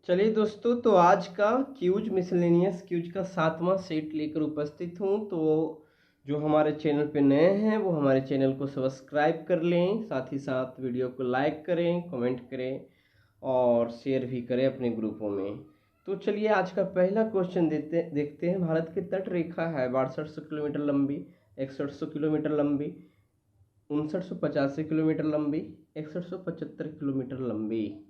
चलिए दोस्तों, तो आज का क्यूज मिसलेनियस क्यूज का 7वां सेट लेकर उपस्थित हूँ। तो जो हमारे चैनल पे नए हैं वो हमारे चैनल को सब्सक्राइब कर लें, साथ ही साथ वीडियो को लाइक करें, कमेंट करें और शेयर भी करें अपने ग्रुपों में। तो चलिए आज का पहला क्वेश्चन देखते हैं। भारत की तट रेखा है 6200 किलोमीटर लंबी, 6100 किलोमीटर लंबी, 5985 किलोमीटर लंबी, 6175 किलोमीटर लंबी।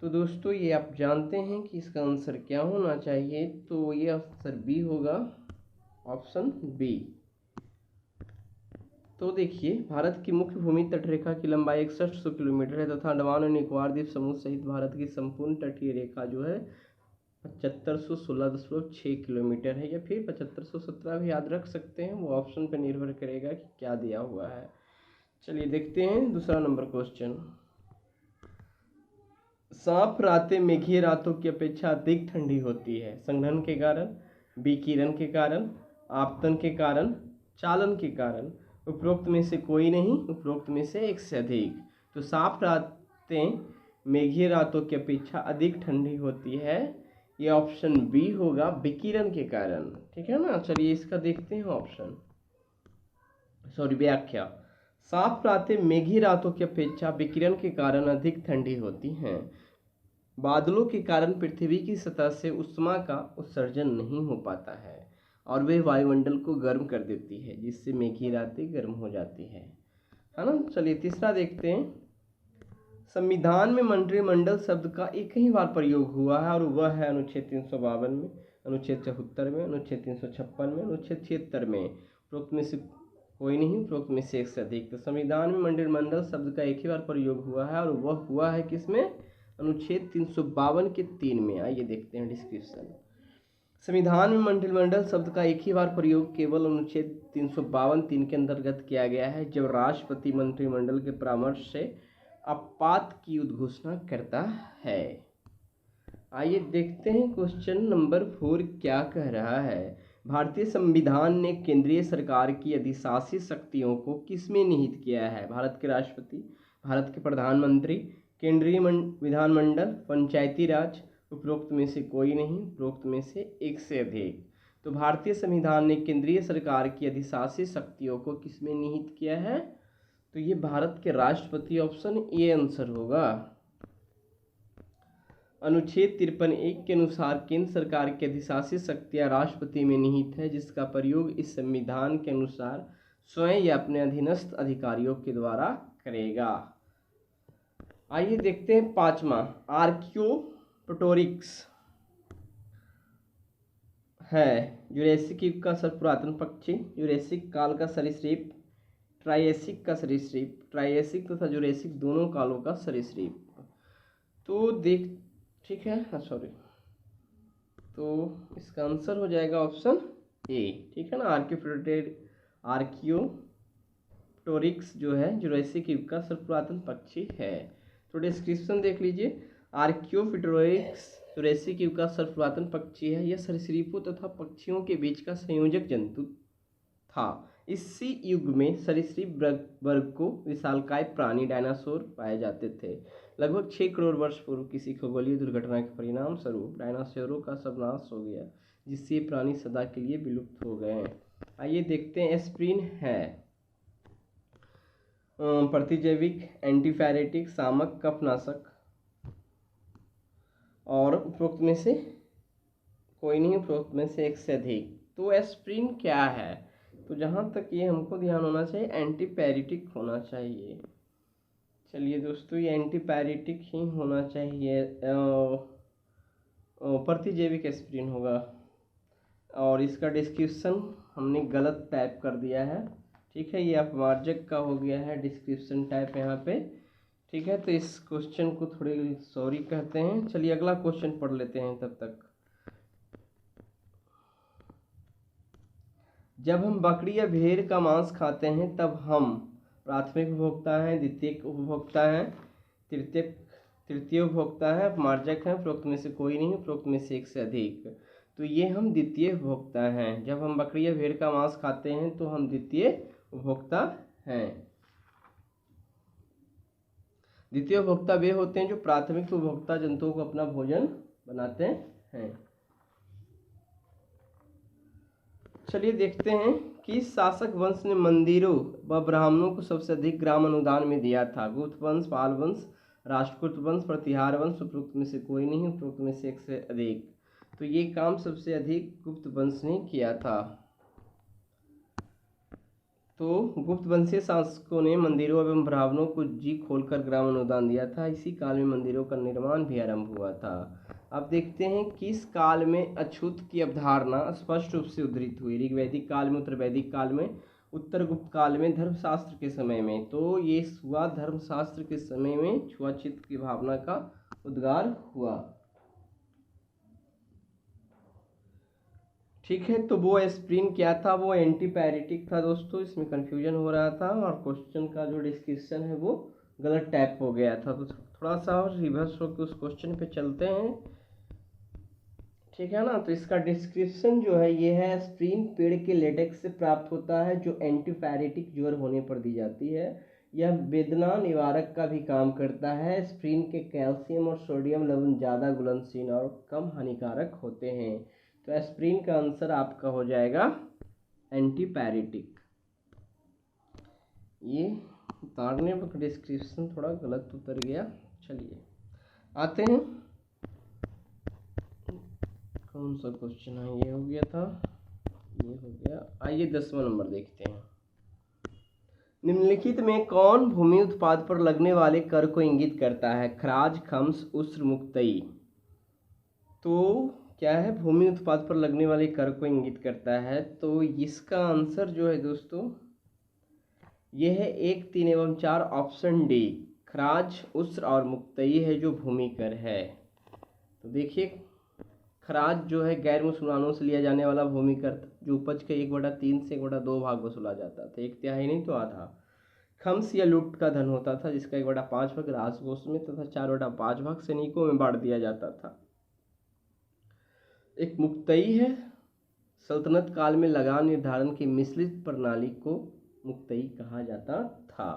तो दोस्तों ये आप जानते हैं कि इसका आंसर क्या होना चाहिए। तो ये आंसर बी होगा, ऑप्शन बी। तो देखिए, भारत की मुख्य भूमि तटरेखा की लंबाई 6100 किलोमीटर है तथा अंडमान और निकोबार द्वीप समूह सहित भारत की संपूर्ण तटीय रेखा जो है 7516.6 किलोमीटर है, या फिर 7517 भी याद रख सकते हैं। वो ऑप्शन पर निर्भर करेगा कि क्या दिया हुआ है। चलिए देखते हैं दूसरा नंबर क्वेश्चन। साफ रातें मेघीय रातों की अपेक्षा अधिक ठंडी होती है। संघनन के कारण, विकिरण के कारण, आपतन के कारण, चालन के कारण। उपरोक्त में से कोई नहीं, उपरोक्त में से एक से अधिक। तो साफ रातें मेघीय रातों की अपेक्षा अधिक ठंडी होती है, ये ऑप्शन बी होगा, विकिरण के कारण। ठीक है ना। चलिए इसका देखते हैं ऑप्शन, सॉरी व्याख्या। साफ रातें मेघी रातों की अपेक्षा विकिरण के कारण अधिक ठंडी होती हैं। बादलों के कारण पृथ्वी की सतह से उष्मा का उत्सर्जन नहीं हो पाता है और वे वायुमंडल को गर्म कर देती है, जिससे मेघी रातें गर्म हो जाती है ना। चलिए तीसरा देखते हैं। संविधान में मंत्रिमंडल शब्द का एक ही बार प्रयोग हुआ है और वह है अनुच्छेद 352 में, अनुच्छेद 74 में, अनुच्छेद 356 में, अनुच्छेद 76 में। उपरोक्त में से कोई नहीं, उपरोक्त में से एक से अधिक। तो संविधान में मंत्रिमंडल शब्द का एक ही बार प्रयोग हुआ है और वह हुआ है किसमें, अनुच्छेद 352 के 3 में। आइए देखते हैं डिस्क्रिप्शन। संविधान में मंत्रिमंडल शब्द का एक ही बार प्रयोग केवल अनुच्छेद 352(3) के अंतर्गत किया गया है, जब राष्ट्रपति मंत्रिमंडल के परामर्श से आपात की उद्घोषणा करता है। आइए देखते हैं क्वेश्चन नंबर 4 क्या कह रहा है। भारतीय संविधान ने केंद्रीय सरकार की अधिशासी शक्तियों को किसमें निहित किया है। भारत के राष्ट्रपति, भारत के प्रधानमंत्री, केंद्रीय विधानमंडल, पंचायती राज। उपरोक्त में से कोई नहीं, उपरोक्त में से एक से अधिक। तो भारतीय संविधान ने केंद्रीय सरकार की अधिशासी शक्तियों को किसमें निहित किया है। तो ये भारत के राष्ट्रपति, ऑप्शन ए आंसर होगा। अनुच्छेद 53(1) के अनुसार केंद्र सरकार की अधिशासी शक्तियां राष्ट्रपति में निहित है, जिसका प्रयोग इस संविधान के अनुसार स्वयं या अपने अधीनस्थ अधिकारियों के द्वारा करेगा। आइए देखते हैं 5वां। आर्कियोप्टेरिक्स है जुरेसिक युग का सर्वपुरातन पक्षी, जुरेसिक काल का सरीसृप, ट्रायसिक का सरीसृप, ट्रायसिक तथा जुरेसिक दोनों कालों का सरीसृप। तो देख, ठीक है, हाँ सॉरी, तो इसका आंसर हो जाएगा ऑप्शन ए। ठीक है ना। आर्कियोप्टेरिक्स जो है जुरेसिक युग का सर्वपुरातन पक्षी है। तो डिस्क्रिप्शन देख लीजिए। आर्कियोप्टेरिक्स जुरेसिक युग का सर्वपुरातन पक्षी है। यह सरीसृपों तथा पक्षियों के बीच का संयोजक जंतु था। इसी युग में सरीसृप वर्ग को विशालकाय प्राणी डायनासोर पाए जाते थे। लगभग 6 करोड़ वर्ष पूर्व किसी खगोलीय दुर्घटना के परिणाम स्वरूप डायनासोरों का सर्वनाश हो गया, जिससे ये प्राणी सदा के लिए विलुप्त हो गए। आइए देखते हैं। एस्प्रिन है प्रतिजैविक, एंटीपैरेटिक, शामक, कफनाशक और उपरोक्त में से कोई नहीं, उपरोक्त में से एक से अधिक। तो एस्प्रिन क्या है। तो जहाँ तक ये हमको ध्यान होना चाहिए, एंटीपैरेटिक होना चाहिए। चलिए दोस्तों, ये एंटीपैरेटिक ही होना चाहिए, प्रतिजैविक एस्प्रिन होगा। और इसका डिस्क्रिप्शन हमने गलत टाइप कर दिया है। ठीक है, ये अपमार्जक का हो गया है डिस्क्रिप्शन टाइप यहाँ पे। ठीक है, तो इस क्वेश्चन को थोड़ी सॉरी कहते हैं। चलिए अगला क्वेश्चन पढ़ लेते हैं तब तक। जब हम बकरी या भेड़ का मांस खाते हैं तब हम प्राथमिक उपभोक्ता हैं, द्वितीयक उपभोक्ता हैं, तृतीय उपभोक्ता है, अपमार्जक हैं। उपरोक्त में से कोई नहीं, उपरोक्त में से एक से अधिक। तो ये हम द्वितीय उपभोक्ता हैं। जब हम बकरी या भेड़ का मांस खाते हैं तो हम द्वितीय उपभोक्ता हैं। द्वितीय उपभोक्ता वे होते हैं जो प्राथमिक उपभोक्ता जंतुओं को अपना भोजन बनाते हैं। चलिए देखते हैं कि शासक वंश ने मंदिरों व ब्राह्मणों को सबसे अधिक ग्राम अनुदान में दिया था। गुप्त वंश, पाल वंश, राष्ट्रकूट वंश, प्रतिहार वंश, उपरोक्त में से कोई नहीं, उपरोक्त में से एक से अधिक। तो ये काम सबसे अधिक गुप्त वंश ने किया था। तो गुप्त वंशीय शासकों ने मंदिरों एवं ब्राह्मणों को जी खोलकर ग्राम अनुदान दिया था। इसी काल में मंदिरों का निर्माण भी आरंभ हुआ था। अब देखते हैं किस काल में अछूत की अवधारणा स्पष्ट रूप से उद्धृत हुई। ऋग्वैदिक काल में, उत्तर वैदिक काल में, उत्तर गुप्त काल में, धर्मशास्त्र के समय में। तो ये हुआ धर्मशास्त्र के समय में छुआछूत की भावना का उद्गार हुआ। ठीक है, तो वो एस्प्रिन क्या था? वो एंटीपैरेटिक था दोस्तों। इसमें कंफ्यूजन हो रहा था और क्वेश्चन का जो डिस्क्रिप्शन है वो गलत टाइप हो गया था। तो थोड़ा सा और रिवर्स होकर उस क्वेश्चन पे चलते हैं, ठीक है ना। तो इसका डिस्क्रिप्शन जो है ये है, एस्प्रिन पेड़ के लेटेक्स से प्राप्त होता है जो एंटीपैरेटिक ज्वर होने पर दी जाती है। यह वेदना निवारक का भी काम करता है। एस्प्रिन के कैल्शियम और सोडियम लवण ज़्यादा घुलनशील और कम हानिकारक होते हैं। तो एस्प्रिन का आंसर आपका हो जाएगा एंटीपैरेटिक। ये उतारने पर डिस्क्रिप्शन थोड़ा गलत उतर गया। चलिए आते हैं, कौन सा क्वेश्चन है? ये हो गया था, ये हो गया। आइए 10वां नंबर देखते हैं। निम्नलिखित में कौन भूमि उत्पाद पर लगने वाले कर को इंगित करता है? खराज, खम्स, उस्र, मुक्तई। तो क्या है? भूमि उत्पाद पर लगने वाले कर को इंगित करता है। तो इसका आंसर जो है दोस्तों ये है 1, 3 एवं 4 ऑप्शन डी। खराज, उस्र और मुक्तई है जो भूमि कर है। तो देखिए, खराज जो है गैर मुसलमानों से लिया जाने वाला भूमि कर जो उपज के 1/3 से 1/2 भाग वसूला जाता था, 1/3 नहीं तो आधा। खम्स या लूट का धन होता था जिसका 1/5 भाग राजकोष में तथा 4/5 भाग सैनिकों में बांट दिया जाता था। एक मुक्तई है, सल्तनत काल में लगान निर्धारण की मिश्रित प्रणाली को मुक्तई कहा जाता था।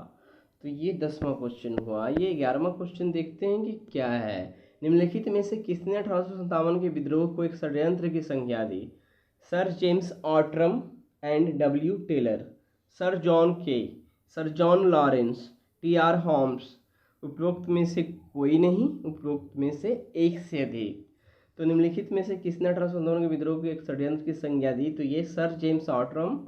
तो ये 10वां क्वेश्चन हुआ। ये 11वां क्वेश्चन देखते हैं कि क्या है। निम्नलिखित में से किसने 1857 के विद्रोह को एक षड्यंत्र की संज्ञा दी? Sir James Outram and W Taylor, sir John Kaye, sir John Lawrence, T R. Holmes. उपरोक्त में से कोई नहीं, उपरोक्त में से एक से अधिक। तो निम्नलिखित में से किसने 1857 के विद्रोह को एक षड्यंत्र की संज्ञा दी? तो ये सर जेम्स ऑट्रम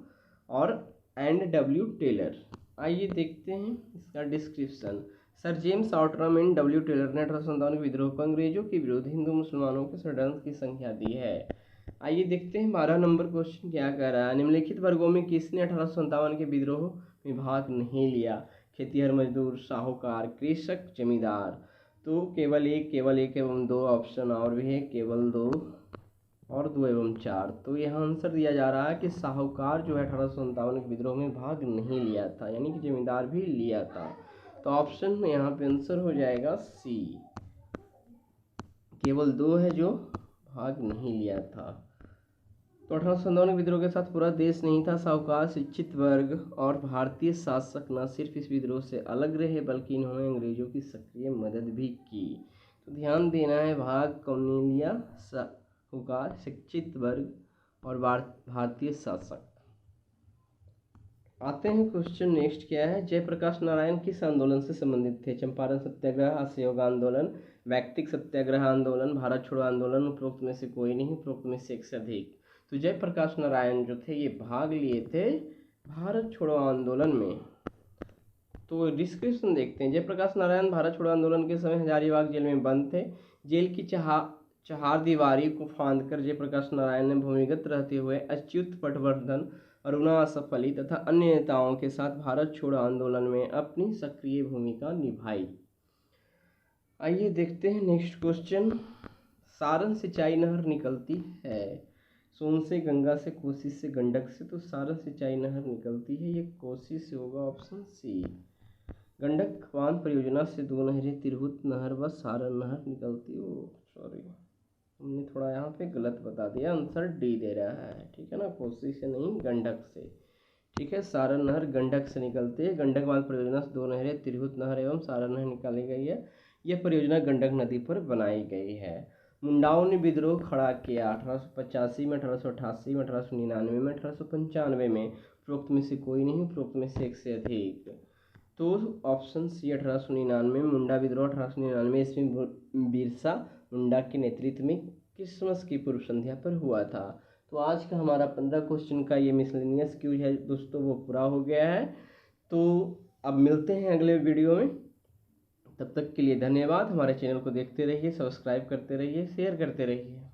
और एंड डब्ल्यू टेलर। आइए देखते हैं इसका description. Sir James Outram and W Taylor ने 1857 के विद्रोह को अंग्रेजों के विरुद्ध हिंदू मुसलमानों के षड्यंत्र की संज्ञा दी है। आइए देखते हैं 12 नंबर क्वेश्चन क्या कह रहा है। निम्नलिखित वर्गों में किसने 1857 के विद्रोह में भाग नहीं लिया? खेतिहर मजदूर, साहूकार, कृषक, जमींदार। तो केवल एक एवं 2 ऑप्शन और भी है, केवल 2 और 2 एवं 4। तो यहाँ आंसर दिया जा रहा है कि साहूकार जो है 1857 के विद्रोह में भाग नहीं लिया था, यानी कि जमींदार भी लिया था। तो ऑप्शन में यहाँ पे आंसर हो जाएगा सी, केवल 2 है जो भाग नहीं लिया था। तो 1857 के विद्रोह के साथ पूरा देश नहीं था। साहूकार, शिक्षित वर्ग और भारतीय शासक न सिर्फ इस विद्रोह से अलग रहे बल्कि इन्होंने अंग्रेजों की सक्रिय मदद भी की। तो ध्यान देना है, भाग कौन नहीं लिया? साहूकार, शिक्षित वर्ग और भारतीय शासक। आते हैं क्वेश्चन नेक्स्ट क्या है। जयप्रकाश नारायण किस आंदोलन से संबंधित थे? चंपारण सत्याग्रह, असहयोग आंदोलन, वैयक्तिक सत्याग्रह आंदोलन, भारत छोड़ो आंदोलन। उपरोक्त में से कोई नहीं, उपरोक्त में से एक से अधिक। तो जयप्रकाश नारायण जो थे ये भाग लिए थे भारत छोड़ो आंदोलन में। तो डिस्क्रिप्शन देखते हैं। जयप्रकाश नारायण भारत छोड़ो आंदोलन के समय हजारीबाग जेल में बंद थे। जेल की चहार दीवारी को फांदकर जयप्रकाश नारायण ने भूमिगत रहते हुए अच्युत पटवर्धन, अरुणा असफ अली तथा अन्य नेताओं के साथ भारत छोड़ो आंदोलन में अपनी सक्रिय भूमिका निभाई। आइए देखते हैं नेक्स्ट क्वेश्चन। सारण सिंचाई नहर निकलती है सोन से, गंगा से, कोसी से, गंडक से। तो सारण सिंचाई नहर निकलती है ये कोसी से होगा, ऑप्शन सी। गंडक बांध परियोजना से 2 नहरें तिरहुत नहर व सारण नहर निकलती। ओ सॉरी, हमने थोड़ा यहाँ पे गलत बता दिया, आंसर डी दे रहा है, ठीक है ना, कोसी से नहीं गंडक से। ठीक है, सारण नहर गंडक से निकलती है। गंडक बांध परियोजना से 2 नहरें तिरहुत नहर एवं सारण नहर निकाली गई है। यह परियोजना गंडक नदी पर बनाई गई है। मुंडाओं ने विद्रोह खड़ा किया 1885 में, 1888 में, 1899 में, 1895 में। उपरोक्त में से कोई नहीं, उपरोक्त में से एक से अधिक। तो ऑप्शन सी 1899 मुंडा विद्रोह 1899 ईस्वी में बिरसा मुंडा के नेतृत्व में क्रिसमस की पूर्व संध्या पर हुआ था। तो आज का हमारा 15 क्वेश्चन का ये मिसलेनियस क्यूज है दोस्तों, वो पूरा हो गया है। तो अब मिलते हैं अगले वीडियो में, तब तक के लिए धन्यवाद। हमारे चैनल को देखते रहिए, सब्सक्राइब करते रहिए, शेयर करते रहिए।